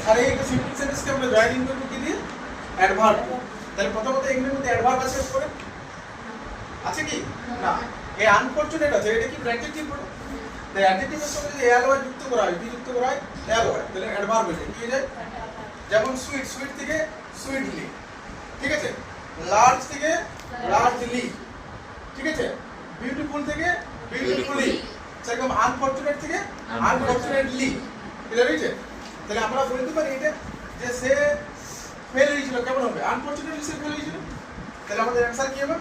আর এই একটা সিম্পল সেন্টেন্সকে আমরা জয়েনিং করব কি দিয়ে অ্যাডভার্ব। তাহলে প্রথমত এগুলোর মধ্যে অ্যাডভার্ব আছে করে আছে কি না এই আনফরচুনেট আছে এটা কি অ্যাডজেক্টিভ বলো তাই অ্যাডজেক্টিভের সঙ্গে যদি এল ওয়াই যুক্ত করা হয় কি যুক্ত করা হয় এল ওয়াই তাহলে অ্যাডভার্ব হয়ে যায় কি হয়ে যায় যেমন সুইট সুইট থেকে সুইটলি ঠিক আছে লার্জ থেকে লার্জলি ঠিক আছে বিউটিফুল থেকে বিউটিফুলি সেরকম আনফরচুনেট থেকে আনফরচুনেটলি ক্লিয়ার হয়েছে তাহলে আমরা বলতে পারি এটা যে সে ফেল হয়েছিল কেমন হবে আনফরচুনেটলি সে ফেল হয়েছিল তাহলে আমাদের অ্যানসার কি হবে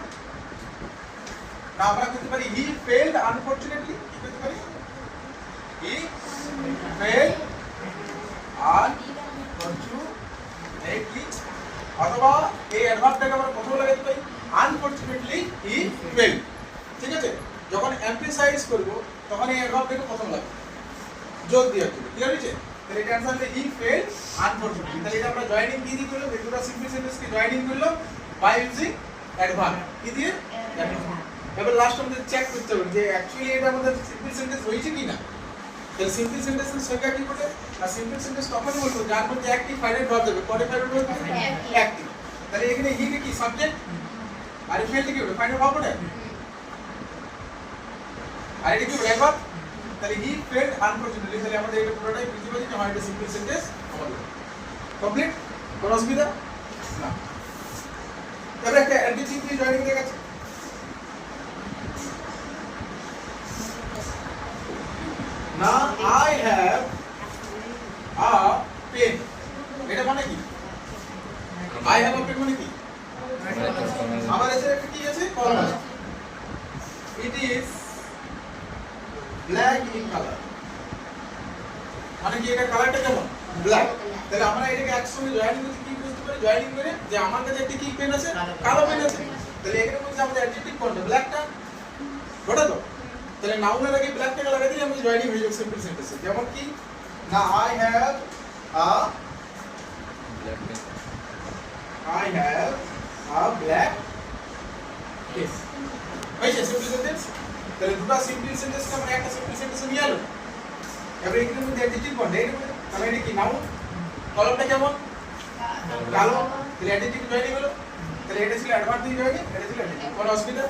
না আমরা করতে পারি হি ফেলড আনফরচুনেটলি কি করতে পারি হি ফেলড আনফরচুনেটলি অথবা এই অ্যাডভার্বটাকে আমরা প্রথমে লাগাতে পারি আনফরচুনেটলি হি ফেলড ঠিক আছে যখন এমফাসাইজ করব তখন এই অ্যাডভার্বটাকে প্রথম লাগবে যোগ দিয়ে আসবে ক্লিয়ার হয়েছে তাহলে এটা आंसर হবে হি ফেলড আনফরচুনেটলি তাহলে এটা আমরা জয়েনিং কি দিয়ে করলাম এই দুটো সিম্পল সেন্টেন্সকে জয়েনিং করলাম বাই ইউজিং অ্যাডভার্ব কি দিয়ে এবার লাস্ট আমাদের চেক করতে হবে যে অ্যাকচুয়ালি এটা আমাদের সিম্পল সেন্টেন্স হয়েছে কি না তাহলে সিম্পল সেন্টেন্সের সংজ্ঞা কি বলে না সিম্পল সেন্টেন্স তখনই বলবো যার মধ্যে অ্যাক্টিভ ফাইনাইট ভার্ব হবে কোডে ফাইনাইট ভার্ব অ্যাক্টিভ তাহলে এখানে হি কি সাবজেক্ট আর ফেলড কি হবে ফাইনাইট ভার্ব হবে আর এটা কি অ্যাডভার্ব তাহলে হি ফেলড আনফরচুনেটলি তাহলে আমাদের এটা পুরোটাই বুঝতে পারছি যে আমার এটা সিম্পল সেন্টেন্স আমাদের কমপ্লিট কোনো অসুবিধা না এবার একটা অ্যাডজেক্টিভ দিয়ে জয়েনিং দেখাচ্ছি না I have a pen এটা মানে কি I have a pen মানে কি আমার কাছে একটা কি আছে কলম আছে it is black in color মানে কি এটা কালারটা কেমন ব্ল্যাক তাহলে আমরা এটাকে একসঙ্গে জয়েনিং করতে কি করতে পারি জয়েনিং করে যে আমার কাছে একটা কি পেন আছে কালো পেন আছে তাহলে এখানে মধ্যে আমাদের অ্যাডজেক্টিভ কোনটা ব্ল্যাকটা ওটা তো তাহলে নাউনের আগে ব্ল্যাক টাকে লাগাই দিলে আমাদের জয়েনিং হয়ে যাবে সিম্পল সেন্টেন্সে যেমন কি না I have a black pen হয়েছে সিম্পল সেন্টেন্স তাহলে দুটো সিম্পল সেন্টেন্সকে আমরা একটা সিম্পল সেন্টেন্সে নিয়ে এলাম এবার এখানে মধ্যে অ্যাডজেক্টিভ কোনটা এটা তাহলে এটা কি নাউন কলমটা কেমন কালো তাহলে অ্যাডজেক্টিভ জয়েনিং হলো তাহলে এটা ছিল অ্যাডভার্ব দিয়ে জয়েনিং এটা ছিল অ্যাডজেক্টিভ কোনো অসুবিধা